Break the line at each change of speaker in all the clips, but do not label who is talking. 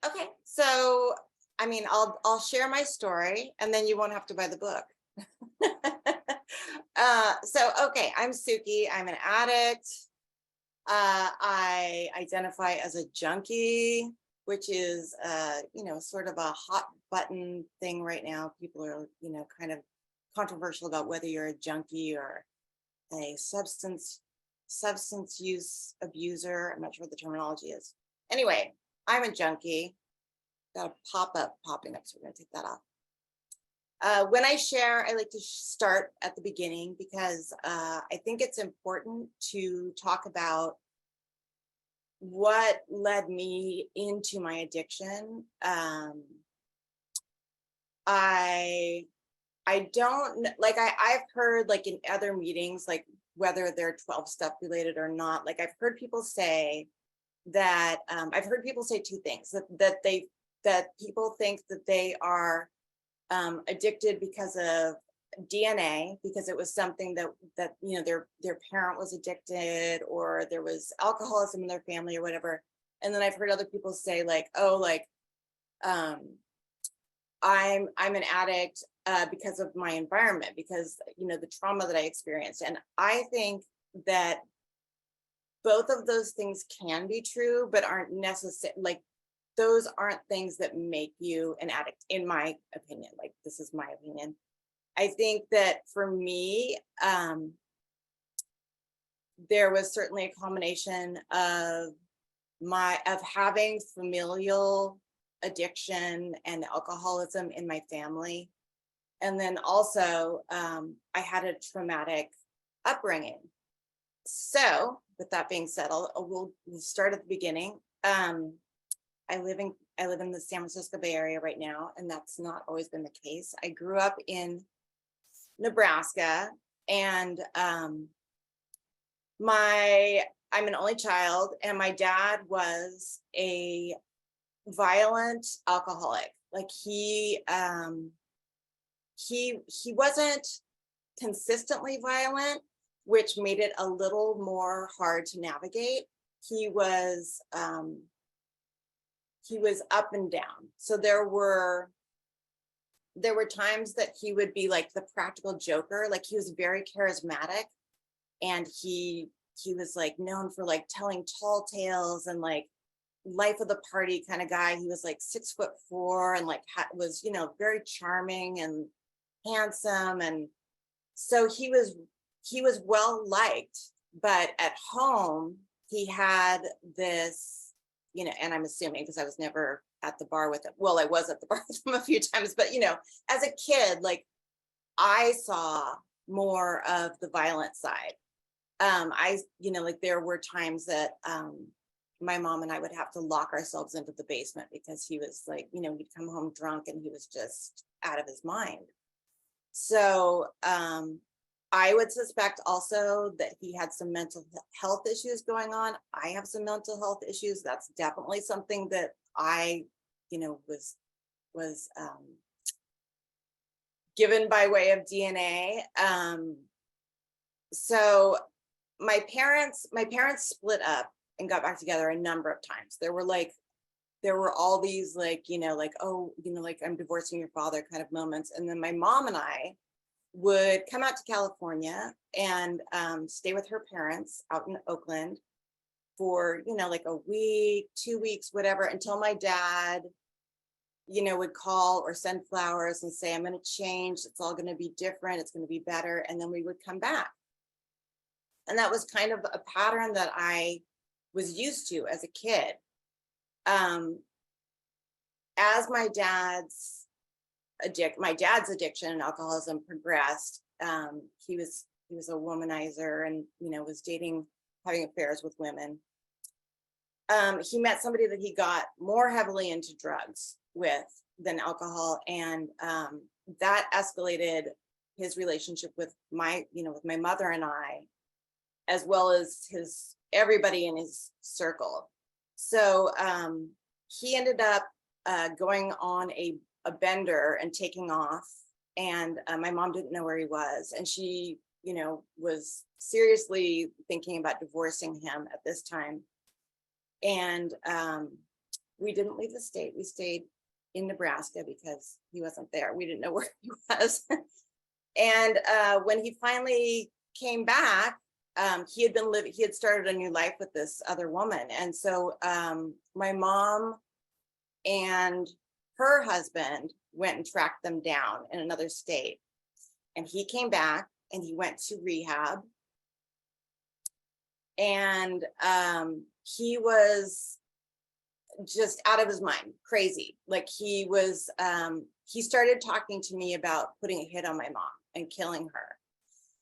Okay, so I mean, I'll share my story, and then you won't have to buy the book. So okay, I'm Suki. I'm an addict. I identify as a junkie, which is sort of a hot button thing right now. People are, kind of controversial about whether you're a junkie or a substance use abuser. I'm not sure what the terminology is. Anyway, I'm a junkie. Got a pop-up popping up, so we're gonna take that off. When I share, I like to start at the beginning because I think it's important to talk about what led me into my addiction. I I don't like I've heard like in other meetings, like whether they're 12 step related or not, like I've heard people say that I've heard people say two things that people think that they are addicted because of DNA, because it was something that their parent was addicted, or there was alcoholism in their family or whatever. And then I've heard other people say like, oh, like um, I'm an addict because of my environment, because the trauma that I experienced. And I think that both of those things can be true, but aren't necessary. Like those aren't things that make you an addict, in my opinion. Like this is my opinion. I think that for me, there was certainly a combination of having familial addiction and alcoholism in my family, and then also I had a traumatic upbringing. So, with that being said, we'll start at the beginning. I live in the San Francisco Bay Area right now, and that's not always been the case. I grew up in Nebraska, and my I'm an only child, and my dad was a violent alcoholic. Like he wasn't consistently violent, which made it a little more hard to navigate. He was he was up and down. So there were times that he would be like the practical joker. Like he was very charismatic, and he was like known for like telling tall tales and like life of the party kind of guy. He was like 6'4" and like was very charming and handsome, and so he was well liked. But at home he had this, and I'm assuming because I was never at the bar with him. Well, I was at the bar with him a few times, but as a kid, like I saw more of the violent side. Like there were times that my mom and I would have to lock ourselves into the basement because he was like, he'd come home drunk and he was just out of his mind. So I would suspect also that he had some mental health issues going on. I have some mental health issues. That's definitely something that I, was given by way of DNA. So my parents split up and got back together a number of times. There were all these like, like, oh, like I'm divorcing your father kind of moments. And then my mom and I would come out to California and stay with her parents out in Oakland for, like a week, 2 weeks, whatever, until my dad, would call or send flowers and say, I'm going to change. It's all going to be different. It's going to be better. And then we would come back. And that was kind of a pattern that I was used to as a kid. As my dad's addiction and alcoholism progressed, he was a womanizer, and was having affairs with women. He met somebody that he got more heavily into drugs with than alcohol, and that escalated his relationship with with my mother and I, as well as everybody in his circle. So he ended up going on a bender and taking off, and my mom didn't know where he was, and she was seriously thinking about divorcing him at this time. And we didn't leave the state. We stayed in Nebraska because he wasn't there. We didn't know where he was. And when he finally came back, he had started a new life with this other woman. And so my mom and her husband went and tracked them down in another state. And he came back and he went to rehab. And he was just out of his mind, crazy. Like he started talking to me about putting a hit on my mom and killing her.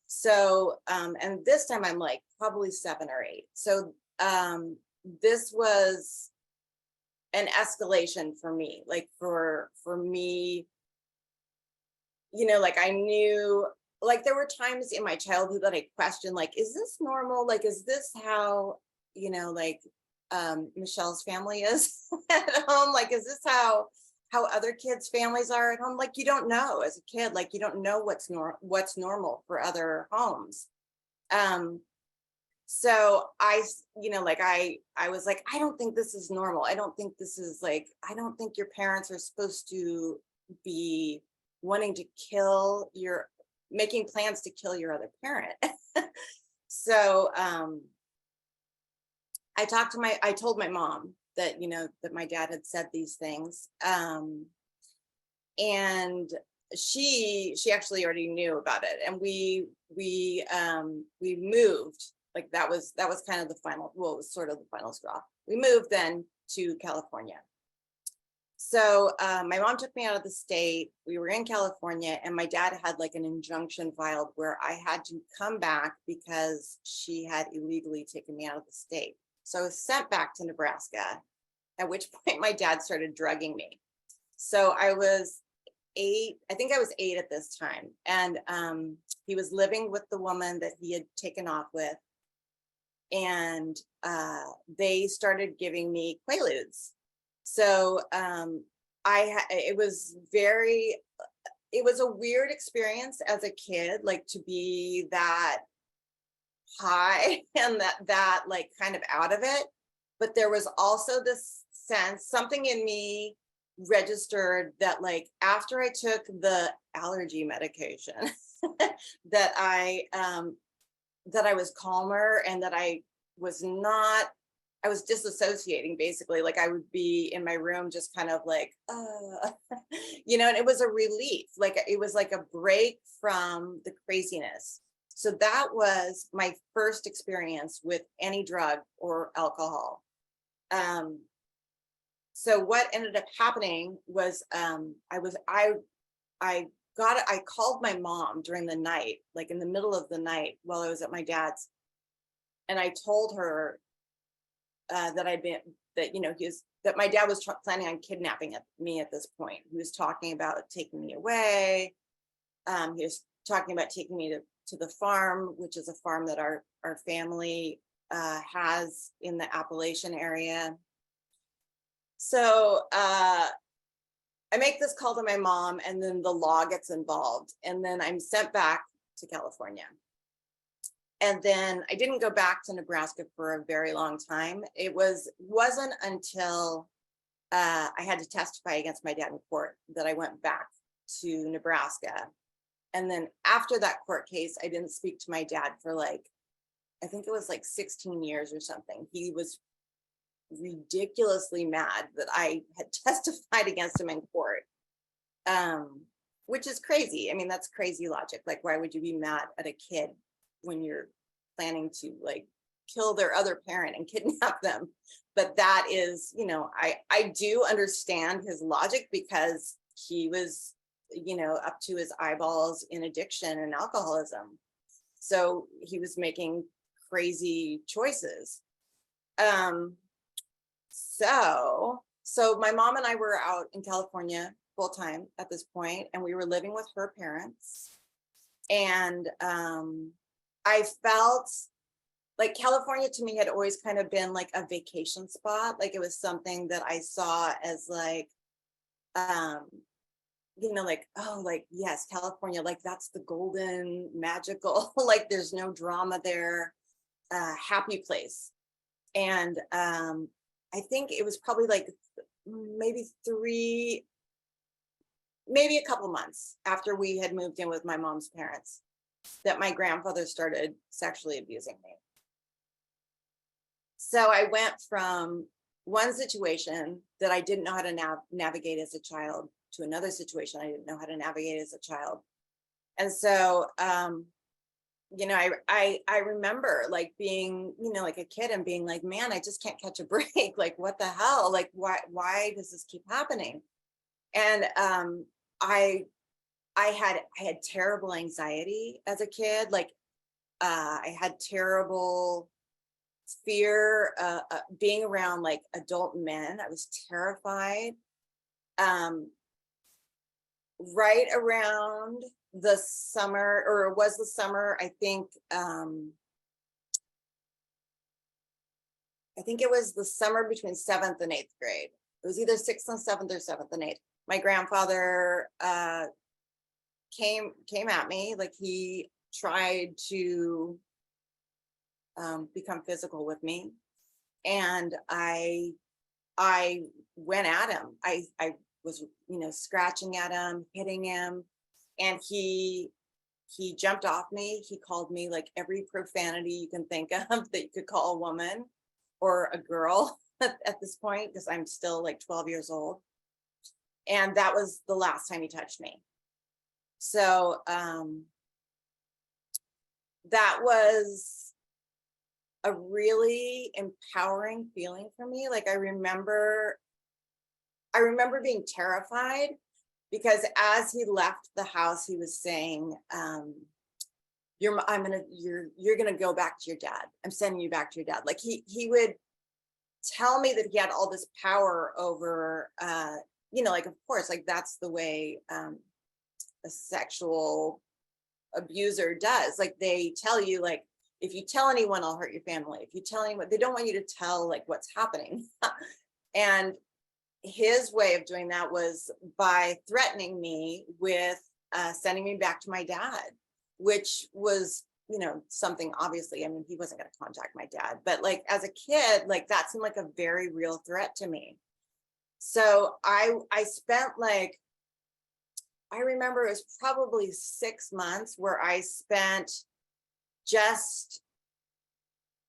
So, and this time I'm like probably 7 or 8. So this was an escalation for me, like for me, like I knew, like there were times in my childhood that I questioned, like, is this normal? Like, is this how, like Michelle's family is at home? Like, is this how other kids' families are at home? Like, you don't know as a kid, like you don't know what's normal for other homes. So I was like, I don't think this is normal. I don't think this is like, I don't think your parents are supposed to be wanting to making plans to kill your other parent. So I told my mom that, that my dad had said these things. And she actually already knew about it. And we moved, like that was kind of the final, well, it was sort of the final straw. We moved then to California. So my mom took me out of the state. We were in California, and my dad had like an injunction filed where I had to come back because she had illegally taken me out of the state. So I was sent back to Nebraska, at which point my dad started drugging me. So I was 8, I think I was 8 at this time. And he was living with the woman that he had taken off with. And they started giving me Quaaludes. So it was a weird experience as a kid, like to be that high and that like kind of out of it. But there was also this sense, something in me registered that like after I took the allergy medication that I was calmer, and that I was disassociating basically. Like I would be in my room just kind of like, and it was a relief. Like it was like a break from the craziness. So that was my first experience with any drug or alcohol. So what ended up happening was I called my mom during the night, like in the middle of the night while I was at my dad's. And I told her that my dad was planning on kidnapping me at this point. He was talking about taking me away. He was talking about taking me to the farm, which is a farm that our family has in the Appalachian area. So I make this call to my mom, and then the law gets involved, and then I'm sent back to California. And then I didn't go back to Nebraska for a very long time. It wasn't until I had to testify against my dad in court that I went back to Nebraska. And then after that court case, I didn't speak to my dad for like, I think it was like 16 years or something. He was ridiculously mad that I had testified against him in court, which is crazy. I mean, that's crazy logic. Like, why would you be mad at a kid when you're planning to like kill their other parent and kidnap them? But that is, I do understand his logic, because he was, up to his eyeballs in addiction and alcoholism. So he was making crazy choices. So my mom and I were out in California full time at this point, and we were living with her parents. And I felt like California to me had always kind of been like a vacation spot. Like it was something that I saw as like, like, oh, like, yes, California, like that's the golden magical, like there's no drama there, happy place. And I think it was probably like maybe maybe a couple months after we had moved in with my mom's parents, that my grandfather started sexually abusing me. So I went from one situation that I didn't know how to navigate as a child to another situation I didn't know how to navigate as a child. And so, I remember like being, like a kid and being like, man, I just can't catch a break. Like, what the hell? Like, why does this keep happening? And I had terrible anxiety as a kid. Like, I had terrible fear being around like adult men. I was terrified. Um, right around the summer, or it was the summer, I think it was the summer between 7th and 8th grade. It was either 6th and 7th or 7th and 8th. My grandfather came at me. Like, he tried to become physical with me, and I went at him. I was, scratching at him, hitting him, and he jumped off me. He called me like every profanity you can think of that you could call a woman or a girl at this point, because I'm still like 12 years old. And that was the last time he touched me. So that was a really empowering feeling for me. Like, I remember being terrified, because as he left the house, he was saying, you're gonna go back to your dad. I'm sending you back to your dad. Like, he would tell me that he had all this power over, like, of course, like, that's the way a sexual abuser does. Like, they tell you, like, if you tell anyone, I'll hurt your family. If you tell anyone, they don't want you to tell like what's happening. And his way of doing that was by threatening me with sending me back to my dad, which was, something, obviously, I mean, he wasn't going to contact my dad, but like, as a kid, like, that seemed like a very real threat to me. So I spent like, I remember it was probably 6 months where I spent just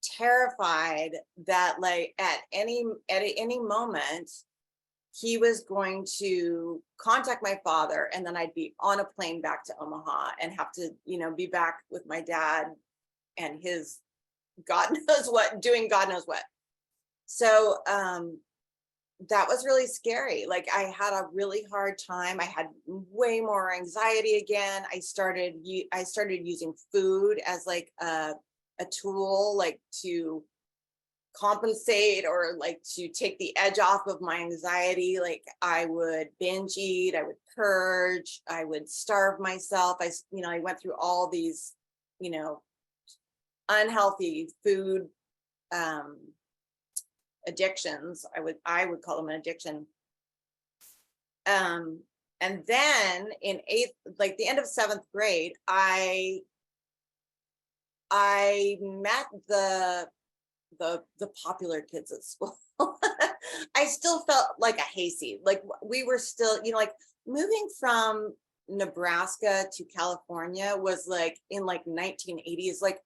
terrified that, like, at any moment he was going to contact my father, and then I'd be on a plane back to Omaha and have to, be back with my dad and his God knows what, doing God knows what. So that was really scary. Like, I had a really hard time. I had way more anxiety again. I started using food as like a tool, like, to compensate or like to take the edge off of my anxiety. Like, I would binge eat, I would purge, I would starve myself. I went through all these, unhealthy food addictions. I would call them an addiction. And then in 8th, like the end of 7th grade, I met the popular kids at school. I still felt like a hayseed. Like, we were still, like, moving from Nebraska to California was like in like 1980s. Like,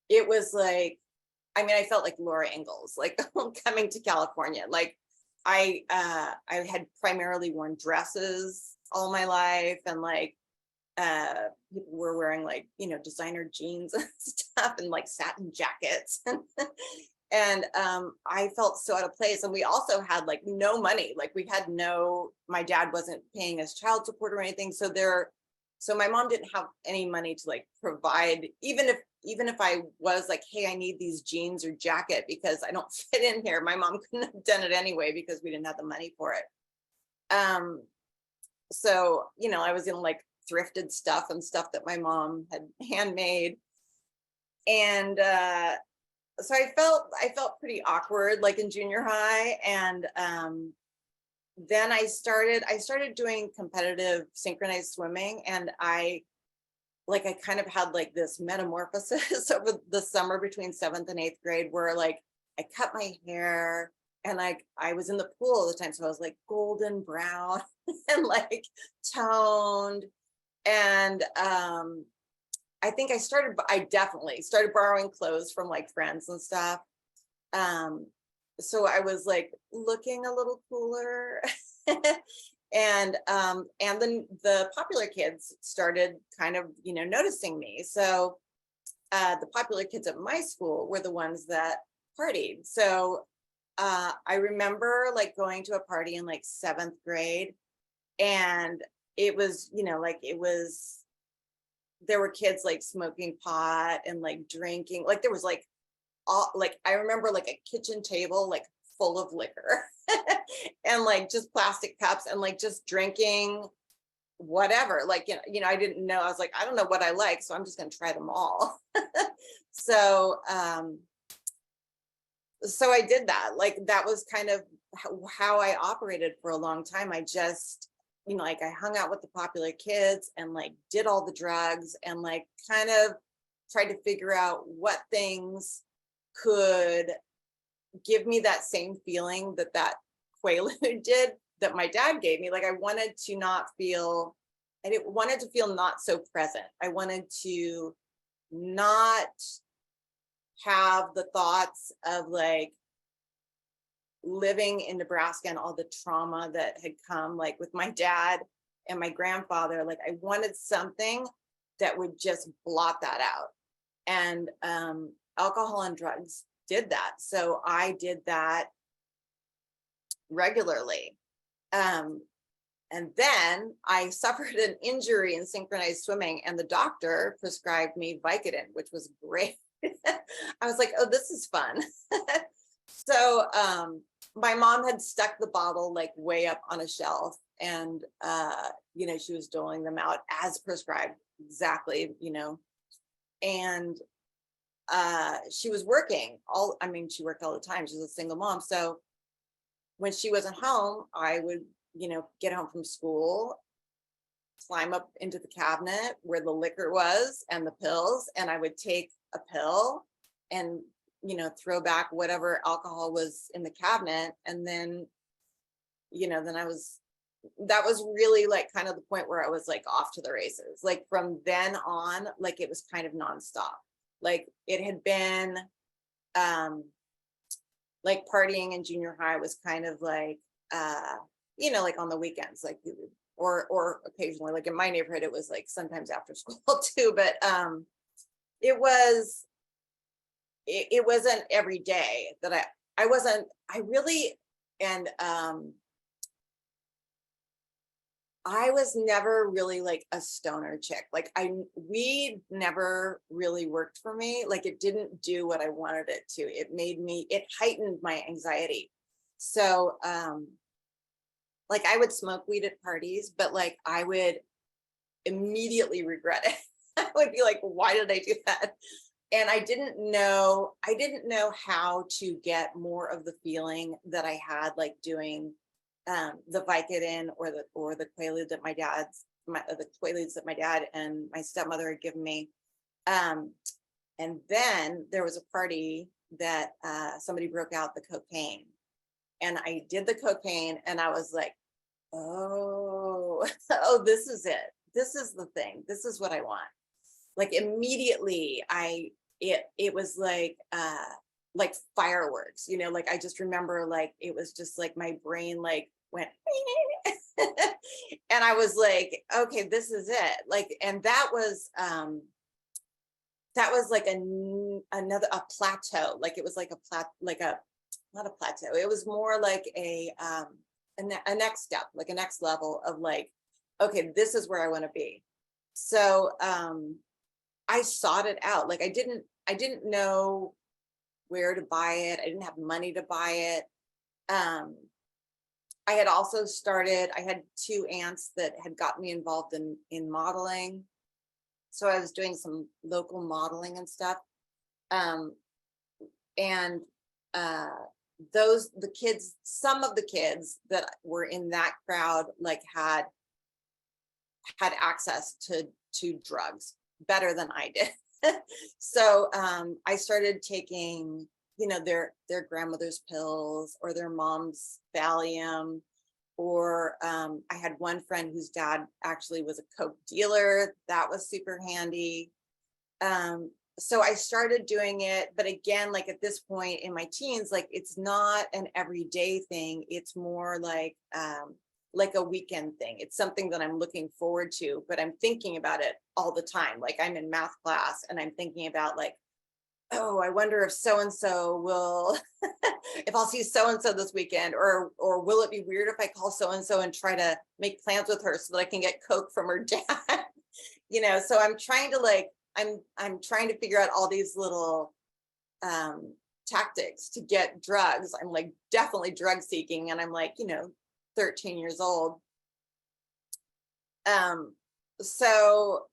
it was like, I mean, I felt like Laura Ingalls, like, coming to California. Like, I had primarily worn dresses all my life, and like people were wearing like, designer jeans and stuff, and like satin jackets. And I felt so out of place. And we also had like no money. Like, my dad wasn't paying us child support or anything. So my mom didn't have any money to like provide, even if I was like, hey, I need these jeans or jacket because I don't fit in here. My mom couldn't have done it anyway because we didn't have the money for it. So, I was in like thrifted stuff and stuff that my mom had handmade. And so I felt pretty awkward, like, in junior high. And then I started doing competitive synchronized swimming, and I kind of had like this metamorphosis over the summer between 7th and 8th grade, where like I cut my hair, and I was in the pool all the time, so I was like golden brown and like toned. And I think I definitely started borrowing clothes from like friends and stuff. Um, so I was like looking a little cooler. And then the popular kids started kind of, noticing me. So the popular kids at my school were the ones that partied. So I remember like going to a party in like seventh grade, and it was, there were kids like smoking pot and like drinking. Like there was like all like I remember like a kitchen table like full of liquor and like just plastic cups and like just drinking whatever. Like I didn't know. I was like, I don't know what I like, so I'm just gonna try them all. So so I did that. Like that was kind of how I operated for a long time. I just, like I hung out with the popular kids and like did all the drugs and like kind of tried to figure out what things could give me that same feeling that Quaalude did, that my dad gave me. Like I wanted to not feel, I didn't wanted to feel not so present. I wanted to not have the thoughts of like living in Nebraska and all the trauma that had come like with my dad and my grandfather. Like I wanted something that would just blot that out. And alcohol and drugs did that. So I did that regularly. And then I suffered an injury in synchronized swimming, and the doctor prescribed me Vicodin, which was great. I was like, oh, this is fun. So my mom had stuck the bottle like way up on a shelf, and she was doling them out as prescribed, exactly, and she was working she worked all the time. She was a single mom. So when she wasn't home, I would, get home from school, climb up into the cabinet where the liquor was and the pills, and I would take a pill and, throw back whatever alcohol was in the cabinet. And then, that was really like kind of the point where I was like off to the races. Like from then on, like it was kind of nonstop. Like it had been, like partying in junior high was kind of like, like on the weekends, like or occasionally, like in my neighborhood, it was like sometimes after school too. But it was, it wasn't every day that I wasn't, I really, and I was never really like a stoner chick. Like weed never really worked for me. Like it didn't do what I wanted it to. It heightened my anxiety. So, like I would smoke weed at parties, but like I would immediately regret it. I would be like, why did I do that? And I didn't know how to get more of the feeling that I had like doing the Vicodin or the Quaalude that the Quaaludes that my dad and my stepmother had given me. And then there was a party that somebody broke out the cocaine, and I did the cocaine, and I was like, oh, oh, this is it. This is the thing. This is what I want. Like immediately, it was like fireworks, like I just remember like it was just like my brain like went and I was like, okay, this is it. Like, and that was like a plateau. Like it was like not a plateau. It was more like a next step, like a next level of like, okay, this is where I want to be. So I sought it out. Like I didn't know where to buy it. I didn't have money to buy it. I had also I had two aunts that had got me involved in modeling. So I was doing some local modeling and stuff. And some of the kids that were in that crowd, like had access to drugs better than I did. So I started taking you know, their grandmother's pills or their mom's Valium. Or I had one friend whose dad actually was a Coke dealer. That was super handy. So I started doing it, but again, like at this point in my teens, like it's not an everyday thing. It's more like a weekend thing. It's something that I'm looking forward to, but I'm thinking about it all the time. Like I'm in math class and I'm thinking about like, oh, I wonder if so and so will, if I'll see so and so this weekend, or will it be weird if I call so and so and try to make plans with her so that I can get Coke from her dad? You know, so I'm trying to like, I'm trying to figure out all these little tactics to get drugs. I'm like definitely drug seeking, and I'm like, you know, 13 years old. Um, so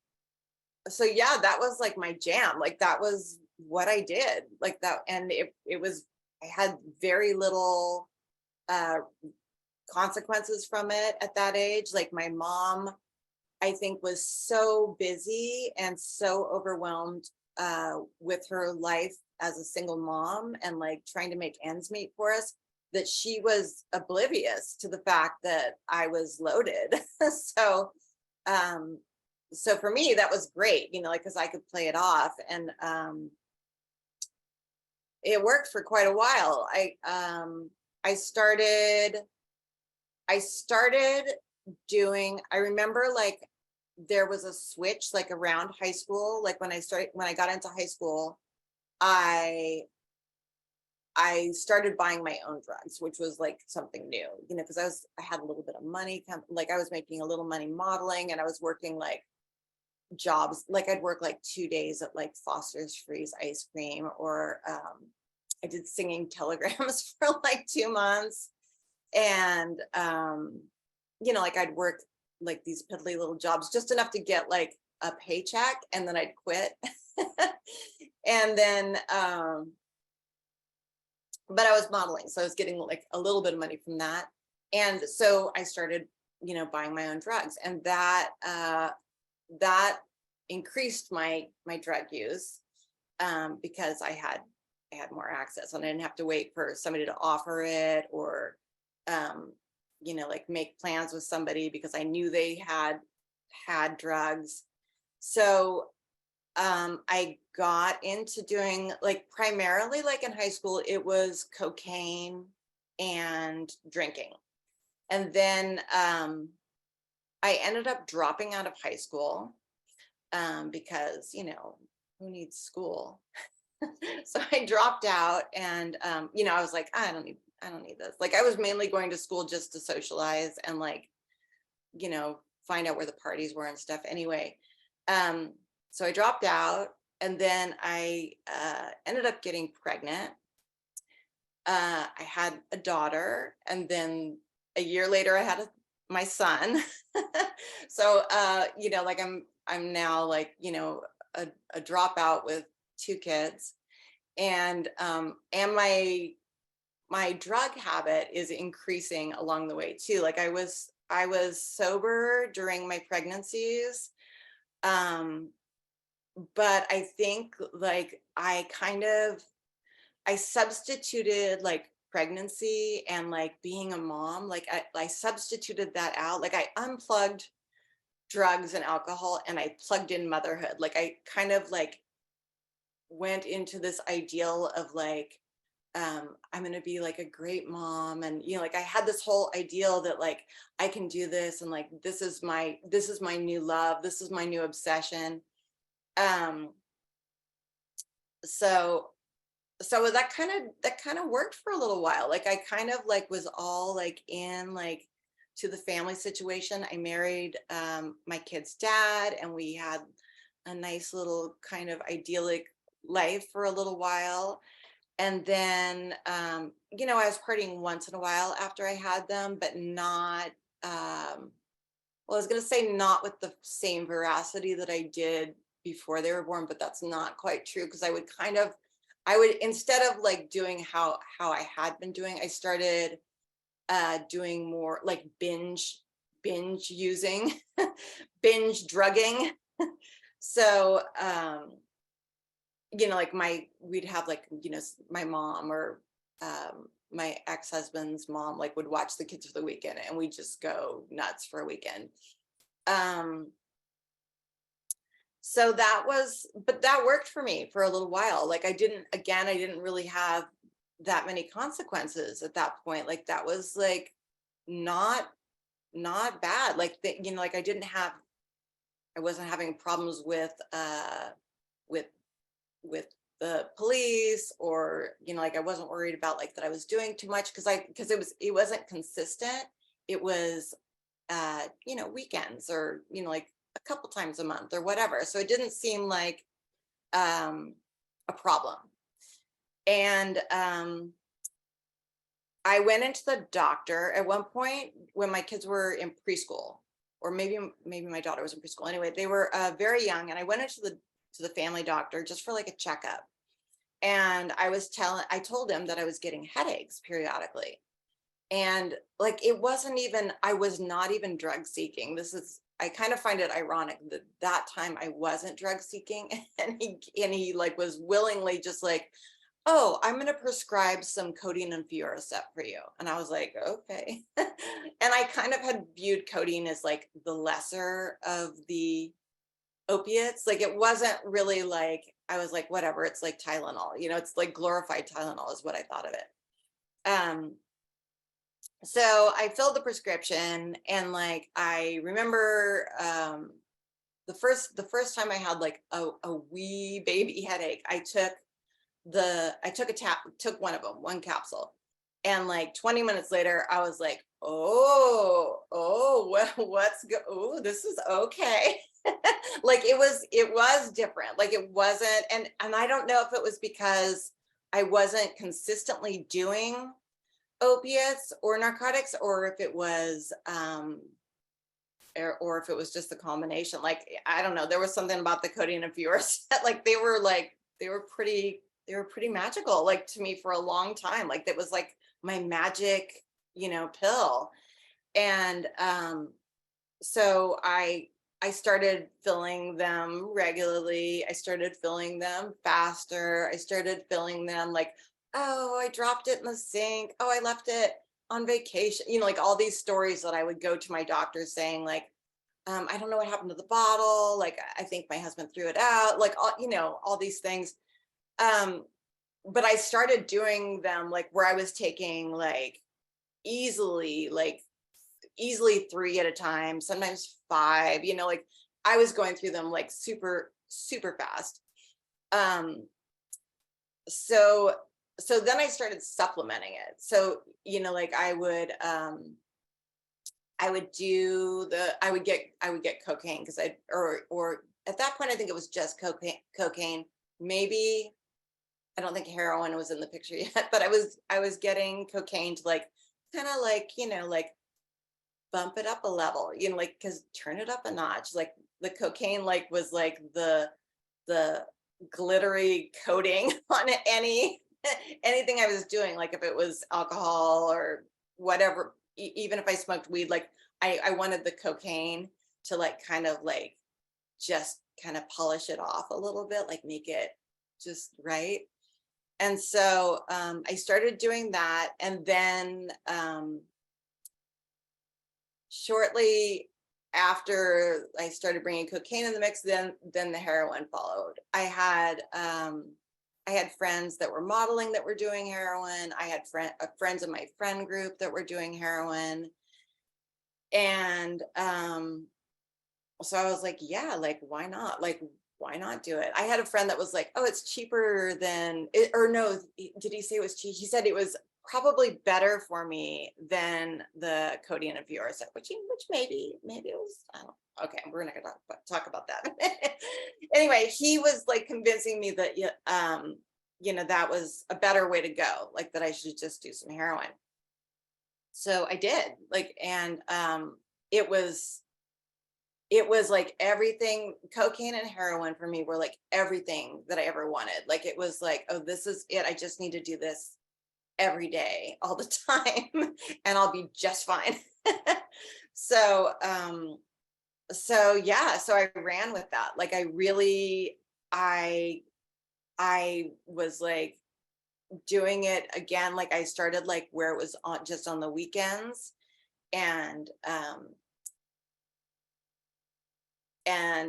so yeah, that was like my jam. Like that was what I did. Like that, and it was, I had very little uh consequences from it at that age. Like my mom, I think, was so busy and so overwhelmed with her life as a single mom and like trying to make ends meet for us, that she was oblivious to the fact that I was loaded. So um so for me that was great, you know, like because I could play it off. And it worked for quite a while. I started I started doing, I remember like there was a switch like around high school. Like when I got into high school, I I started buying my own drugs, which was like something new, you know, because I had a little bit of money, like I was making a little money modeling, and I was working like jobs, like I'd work like 2 days at like Foster's Freeze ice cream, or I did singing telegrams for like 2 months. And you know, like I'd work like these piddly little jobs, just enough to get like a paycheck, and then I'd quit. And then but I was modeling, so I was getting like a little bit of money from that. And so I started, you know, buying my own drugs, and that increased my drug use, because I had more access, and I didn't have to wait for somebody to offer it, or um, you know, like make plans with somebody because I knew they had drugs. So I got into doing like, primarily like in high school, it was cocaine and drinking. And then I ended up dropping out of high school, because, you know, who needs school? So I dropped out, and you know, I was like, I don't need this. Like I was mainly going to school just to socialize and like, you know, find out where the parties were and stuff anyway. Um, so I dropped out, and then I ended up getting pregnant. I had a daughter, and then a year later I had my son. So you know, like I'm now like, you know, a dropout with 2 kids. And my drug habit is increasing along the way too. Like I was sober during my pregnancies, um, but I think like I substituted like pregnancy and like being a mom. Like I substituted that out. Like I unplugged drugs and alcohol, and I plugged in motherhood. Like I kind of like went into this ideal of like, I'm going to be like a great mom. And, you know, like I had this whole ideal that like, I can do this. And like, this is my new love. This is my new obsession. Um, so, so that kind of worked for a little while. Like I kind of like was all like in like to the family situation. I married, my kid's dad, and we had a nice little kind of idyllic life for a little while. And then you know, I was partying once in a while after I had them, but not well, I was going to say not with the same veracity that I did before they were born, but that's not quite true, because I would, instead of like doing how I had been doing, I started doing more like binge using, binge drugging. So like we'd have like, my mom or my ex-husband's mom like would watch the kids for the weekend, and we just go nuts for a weekend. Um, so but that worked for me for a little while. Like I didn't really have that many consequences at that point. Like that was like not not bad. Like like I wasn't having problems with with the police, or like I wasn't worried about like that I was doing too much, because it wasn't consistent. It was weekends, or like a couple times a month or whatever, so it didn't seem like a problem. And I went into the doctor at one point when my kids were in preschool, or maybe my daughter was in preschool. Anyway, they were very young, and I went into the family doctor just for like a checkup. And I told him that I was getting headaches periodically. And like I was not even drug seeking. I kind of find it ironic that that time I wasn't drug seeking, and he like was willingly just like, oh, I'm going to prescribe some codeine and Fioricet for you. And I was like, okay. And I kind of had viewed codeine as like the lesser of the opiates. Like it wasn't really like, I was like, whatever, it's like Tylenol, it's like glorified Tylenol is what I thought of it. So I filled the prescription, and like I remember the first time I had like a wee baby headache, took one of them, one capsule. And like 20 minutes later, I was like, oh, this is okay. Like it was different. Like it wasn't, and I don't know if it was because I wasn't consistently doing opiates or narcotics, or if it was or if it was just the combination. Like I don't know, there was something about the codeine and Fioricet, like they were pretty magical, like to me, for a long time. Like that was like my magic, pill. And so I started filling them regularly. I started filling them faster. I started filling them like, oh, I dropped it in the sink. Oh, I left it on vacation. Like all these stories that I would go to my doctor saying like, I don't know what happened to the bottle. Like, I think my husband threw it out. Like, all these things. Um, but I started doing them like where I was taking like easily 3 at a time, sometimes 5, like I was going through them like super, super fast. Um, so, so then I started supplementing it. So, like I would get cocaine, because or at that point, I think it was just cocaine. Maybe, I don't think heroin was in the picture yet, but I was getting cocaine to like, kind of like, like bump it up a level, like, cause turn it up a notch. Like the cocaine like was like the glittery coating on anything I was doing. Like if it was alcohol or whatever, even if I smoked weed, like I wanted the cocaine to like kind of like just kind of polish it off a little bit, like make it just right. And so I started doing that. And then shortly after I started bringing cocaine in the mix, then the heroin followed. I had friends that were modeling that were doing heroin. I had friends in my friend group that were doing heroin. And so I was like, yeah, like, why not? Like, why not do it? I had a friend that was like, oh, it's cheaper than it, or no, did he say it was cheap? He said it was probably better for me than the codeine and Fioricet, which maybe it was, I don't know. Okay, we're not gonna talk about that. Anyway, he was like convincing me that that was a better way to go, like that I should just do some heroin. So I did, like, and it was like everything. Cocaine and heroin for me were like everything that I ever wanted. Like it was like, oh, this is it. I just need to do this every day, all the time, and I'll be just fine. So, so yeah, so I ran with that. Like I I was like doing it again. Like I started like where it was on just on the weekends, and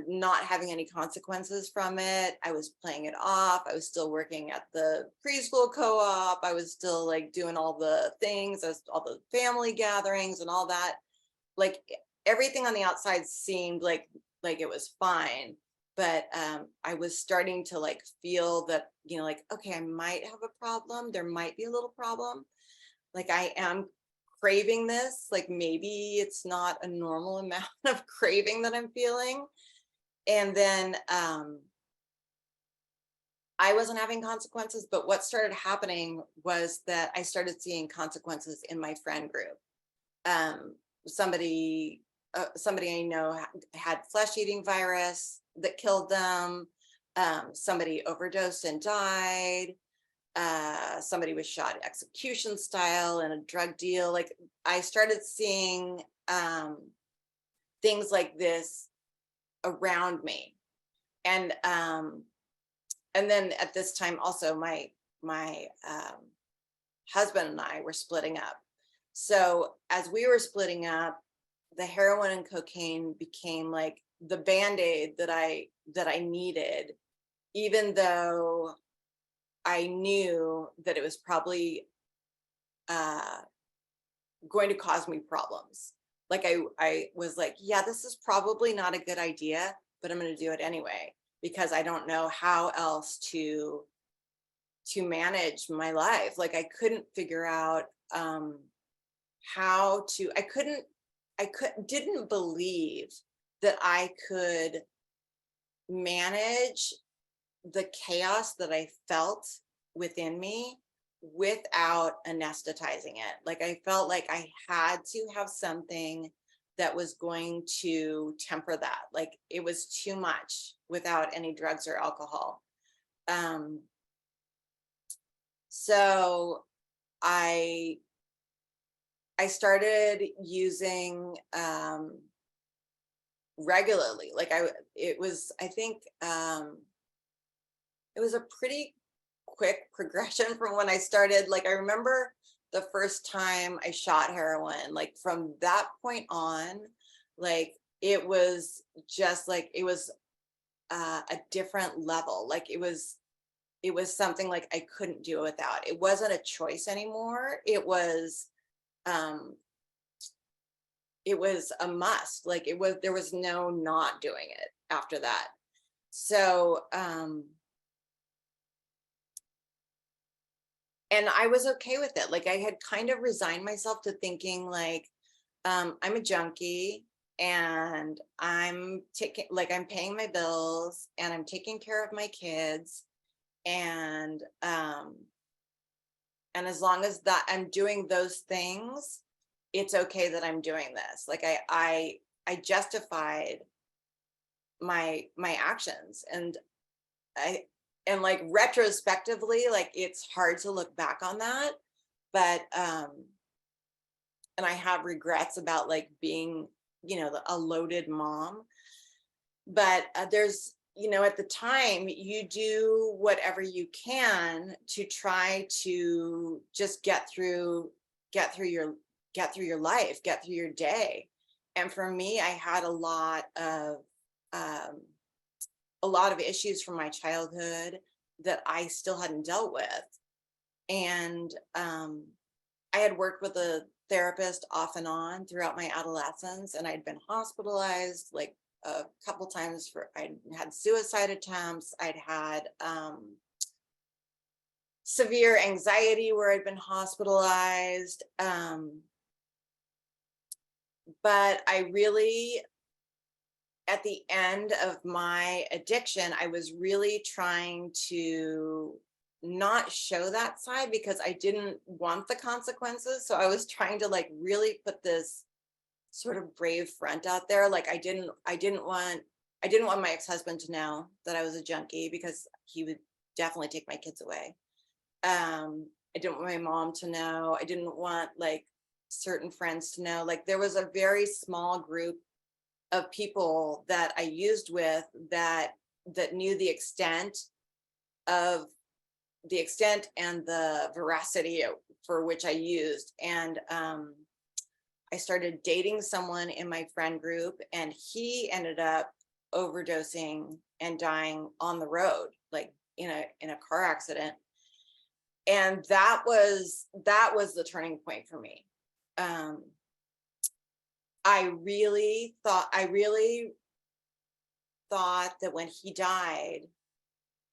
not having any consequences from it. I was playing it off. I was still working at the preschool co-op. I was still like doing all the things, all the family gatherings and all that. Like everything on the outside seemed like it was fine, but I was starting to like feel that, like, okay, I might have a problem. There might be a little problem. Like I am craving this. Like maybe it's not a normal amount of craving that I'm feeling. And then I wasn't having consequences, but what started happening was that I started seeing consequences in my friend group. Um, somebody I know had flesh-eating virus that killed them. Somebody overdosed and died. Somebody was shot execution style in a drug deal. Like I started seeing things like this around me, and then at this time also my husband and I were splitting up. So as we were splitting up, the heroin and cocaine became like the band-aid that I needed, even though I knew that it was probably uh, going to cause me problems. Like I was like, yeah, this is probably not a good idea, but I'm going to do it anyway because I don't know how else to manage my life. Like I couldn't figure out how to. Didn't believe that I could manage the chaos that I felt within me without anesthetizing it. Like I felt like I had to have something that was going to temper that. Like it was too much without any drugs or alcohol. Um, so I I started using regularly. Like it was, I think it was a pretty quick progression from when I started. Like I remember the first time I shot heroin, like from that point on, like it was just like it was a different level. Like it was something like I couldn't do without. It wasn't a choice anymore. Um it was a must. Like there was no not doing it after that. So and I was okay with it. Like I had kind of resigned myself to thinking like I'm a junkie and I'm paying my bills and I'm taking care of my kids, and as long as that I'm doing those things, it's okay that I'm doing this. Like I justified my actions, and I and like retrospectively, like it's hard to look back on that, but and I have regrets about like being, a loaded mom. But there's, at the time, you do whatever you can to try to just get through your, life, get through your day. And for me, I had um, a lot of issues from my childhood that I still hadn't dealt with. And I had worked with a therapist off and on throughout my adolescence, and I'd been hospitalized like a couple times I'd had suicide attempts. I'd had severe anxiety where I'd been hospitalized. But I really, at the end of my addiction, I was really trying to not show that side because I didn't want the consequences. So I was trying to like really put this sort of brave front out there. Like I didn't want my ex-husband to know that I was a junkie because he would definitely take my kids away. I didn't want my mom to know. I didn't want like certain friends to know. Like there was a very small group of people that I used with that knew the extent of the extent and the veracity for which I used. And I started dating someone in my friend group, and he ended up overdosing and dying on the road, like in a car accident. And that was the turning point for me. I really thought that when he died,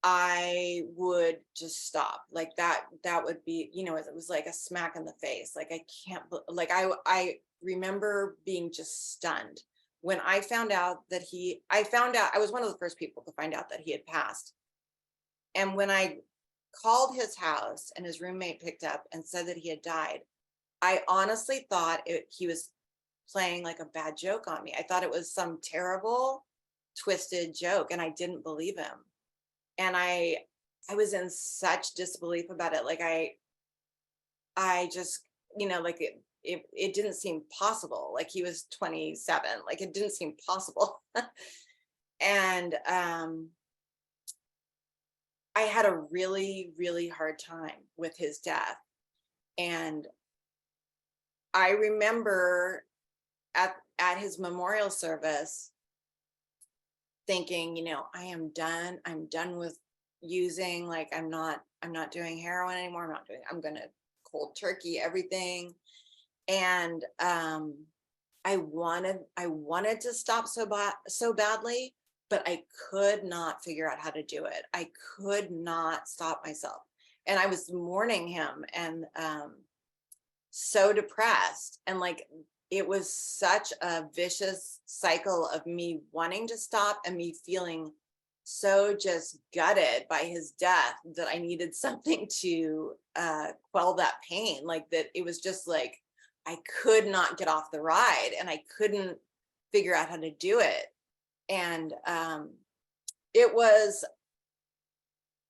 I would just stop. Like that would be, it was like a smack in the face. Like I can't, like I remember being just stunned when I found out that I was one of the first people to find out that he had passed. And when I called his house and his roommate picked up and said that he had died, I honestly thought he was playing like a bad joke on me. I thought it was some terrible, twisted joke, and I didn't believe him. And I was in such disbelief about it. Like I just, like it didn't seem possible. Like he was 27. Like it didn't seem possible. And I had a really, really hard time with his death. And I remember at his memorial service thinking, I am done. I'm done with using. Like I'm not doing heroin anymore. I'm gonna cold turkey everything. And I wanted to stop so badly, but I could not figure out how to do it. I could not stop myself. And I was mourning him and so depressed. And like it was such a vicious cycle of me wanting to stop and me feeling so just gutted by his death that I needed something to quell that pain. Like that it was just like I could not get off the ride and I couldn't figure out how to do it. And it was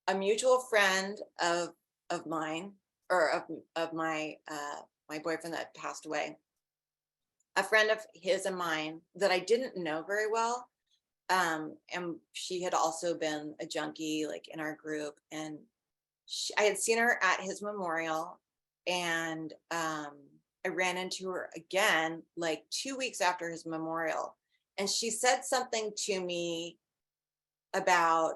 a mutual friend of mine, or of my my boyfriend that passed away, a friend of his and mine that I didn't know very well. And she had also been a junkie, like in our group. And I had seen her at his memorial, and I ran into her again like 2 weeks after his memorial. And she said something to me about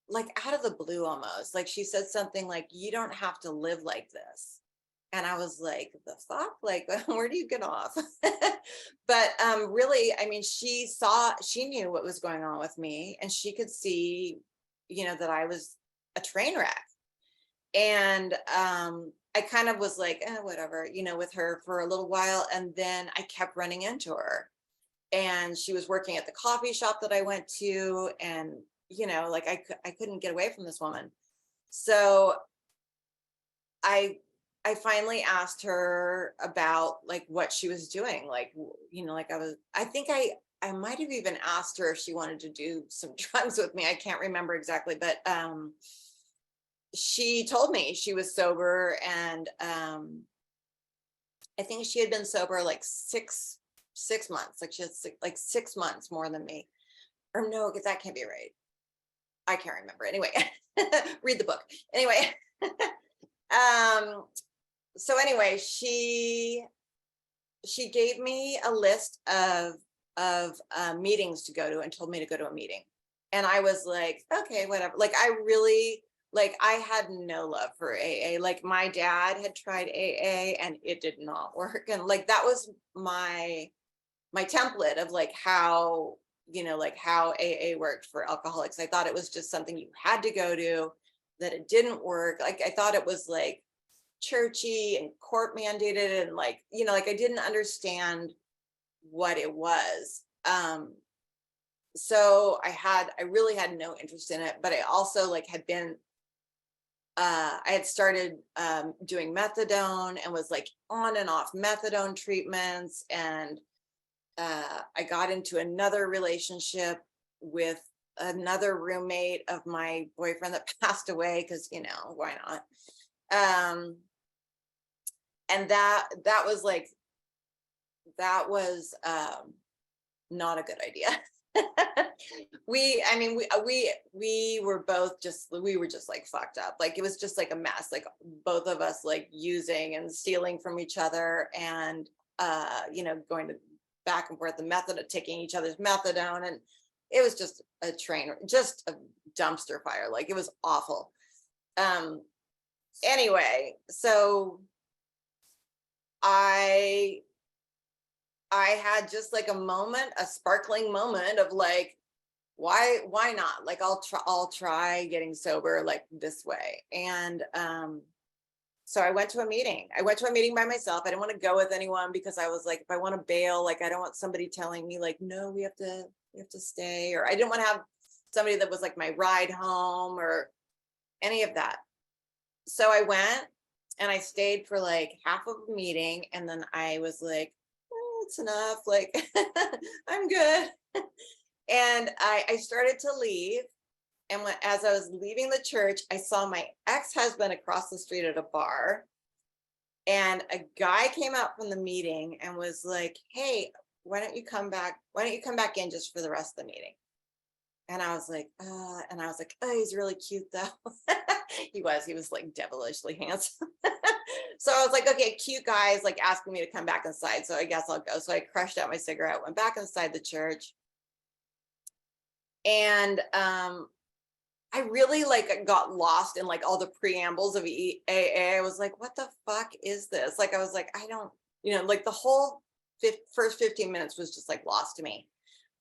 like out of the blue almost. Like she said something like, "You don't have to live like this." And I was like, the fuck? Like, where do you get off? But really, I mean, she knew what was going on with me, and she could see, that I was a train wreck. And I kind of was like, whatever, with her for a little while. And then I kept running into her. And she was working at the coffee shop that I went to. And, like I couldn't get away from this woman. So I finally asked her about like what she was doing. Like, like I think I might have even asked her if she wanted to do some drugs with me. I can't remember exactly, but she told me she was sober. And I think she had been sober like six months. Like she had like 6 months more than me. Or no, because that can't be right. I can't remember. Anyway, read the book. Anyway. So anyway, she gave me a list of meetings to go to and told me to go to a meeting. And I was like, okay, whatever. Like I really, like I had no love for AA. Like my dad had tried AA and it did not work. And like that was my template of like how, like how AA worked for alcoholics. I thought it was just something you had to go to, that it didn't work. Like I thought it was like churchy and court mandated, and like, like I didn't understand what it was. So I really had no interest in it, but I also like had been I had started doing methadone and was like on and off methadone treatments. And I got into another relationship with another roommate of my boyfriend that passed away, because why not. And that was like, that was not a good idea. I mean, we were both just, we were just like fucked up. Like it was just like a mess. Like both of us like using and stealing from each other, and going to back and forth the method of taking each other's methadone, and it was just a train, just a dumpster fire. Like it was awful. Um. Anyway, so I I had just like a moment, a sparkling moment of like, why not? Like I'll try getting sober like this way. And so I went to a meeting. I went to a meeting by myself. I didn't want to go with anyone because I was like, if I want to bail, like I don't want somebody telling me like, no, we have to stay. Or I didn't want to have somebody that was like my ride home or any of that. So I went and I stayed for like half of a meeting, and then I was like, oh, it's enough. Like I'm good. And I started to leave. And as I was leaving the church, I saw my ex-husband across the street at a bar. And a guy came out from the meeting and was like, hey, why don't you come back? Why don't you come back in just for the rest of the meeting? And I was like, oh, he's really cute though. He was like devilishly handsome. So I was like, okay, cute guys like asking me to come back inside. So I guess I'll go. So I crushed out my cigarette, went back inside the church. And I really like got lost in like all the preambles of EAA. I was like, what the fuck is this? Like, I was like, I don't, like the whole first 15 minutes was just like lost to me.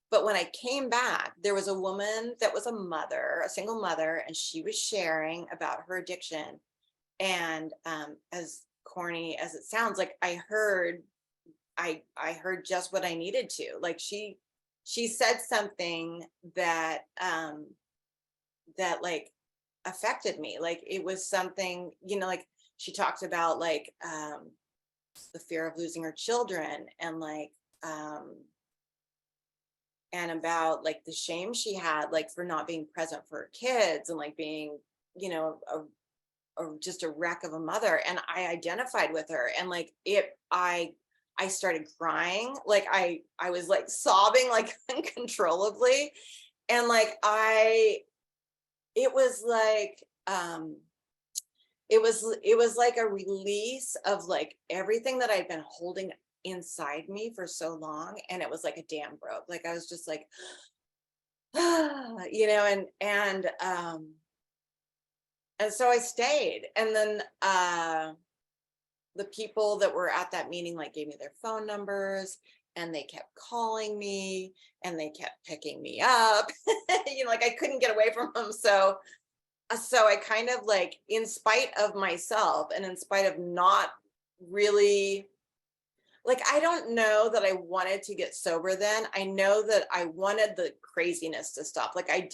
But when I came back, there was a woman that was a mother, a single mother, and she was sharing about her addiction. And as corny as it sounds, like I heard just what I needed to. Like she said something that that like affected me. Like it was something, like she talked about like the fear of losing her children, and like and about like the shame she had like for not being present for her kids, and like being, just a wreck of a mother. And I identified with her, and like I started crying. Like I was like sobbing like uncontrollably. And like it was like it was like a release of like everything that I'd been holding inside me for so long, and it was like a dam broke. Like I was just like and so I stayed. And then the people that were at that meeting like gave me their phone numbers, and they kept calling me, and they kept picking me up. Like I couldn't get away from them. So I kind of like, in spite of myself and in spite of not really, like, I don't know that I wanted to get sober then. I know that I wanted the craziness to stop. Like I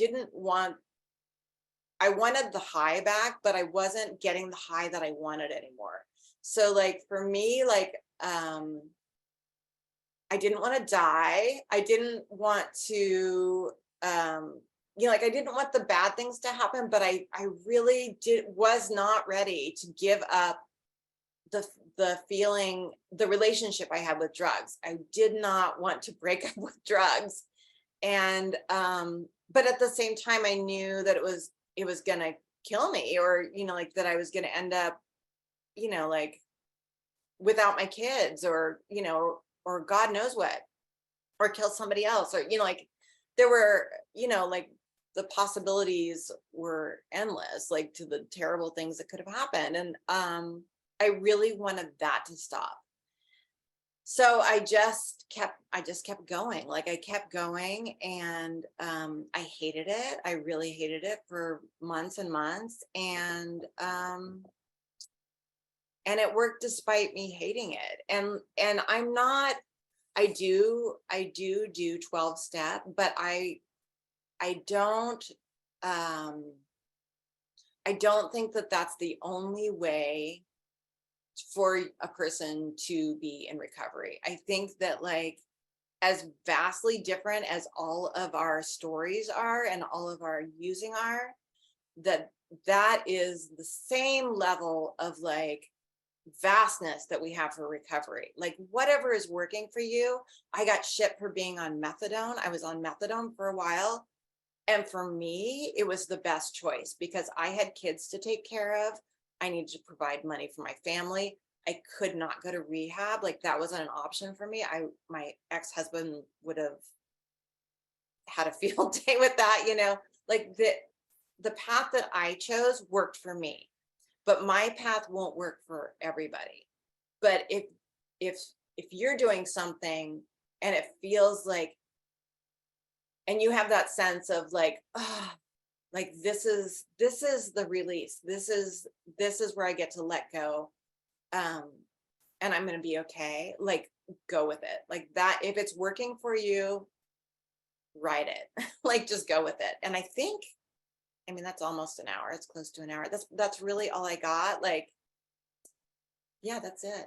wanted the high back, but I wasn't getting the high that I wanted anymore. So like for me, like I didn't want to die. I didn't want to like I didn't want the bad things to happen, but I really was not ready to give up the feeling, the relationship I had with drugs. I did not want to break up with drugs. And but at the same time I knew that it was gonna kill me, or like that I was gonna end up like without my kids, or or God knows what, or kill somebody else, or like there were like the possibilities were endless, like to the terrible things that could have happened. And I really wanted that to stop. So I just kept going. Like I kept going, and I hated it. I really hated it for months and months. And it worked despite me hating it. And I'm not, I do 12 step, but I don't think that that's the only way for a person to be in recovery. I think that like, as vastly different as all of our stories are and all of our using are, that is the same level of like vastness that we have for recovery. Like whatever is working for you. I got shit for being on methadone. I was on methadone for a while. And for me, it was the best choice because I had kids to take care of. I needed to provide money for my family. I could not go to rehab. Like that wasn't an option for me. My ex-husband would have had a field day with that, like the path that I chose worked for me, but my path won't work for everybody. But if if you're doing something and it feels like, and you have that sense of like, oh, like this is the release. This is where I get to let go. Um, and I'm gonna be okay. Like go with it. Like that, if it's working for you, ride it. Like just go with it. And I mean, that's almost an hour. It's close to an hour. That's really all I got. Like, yeah, that's it.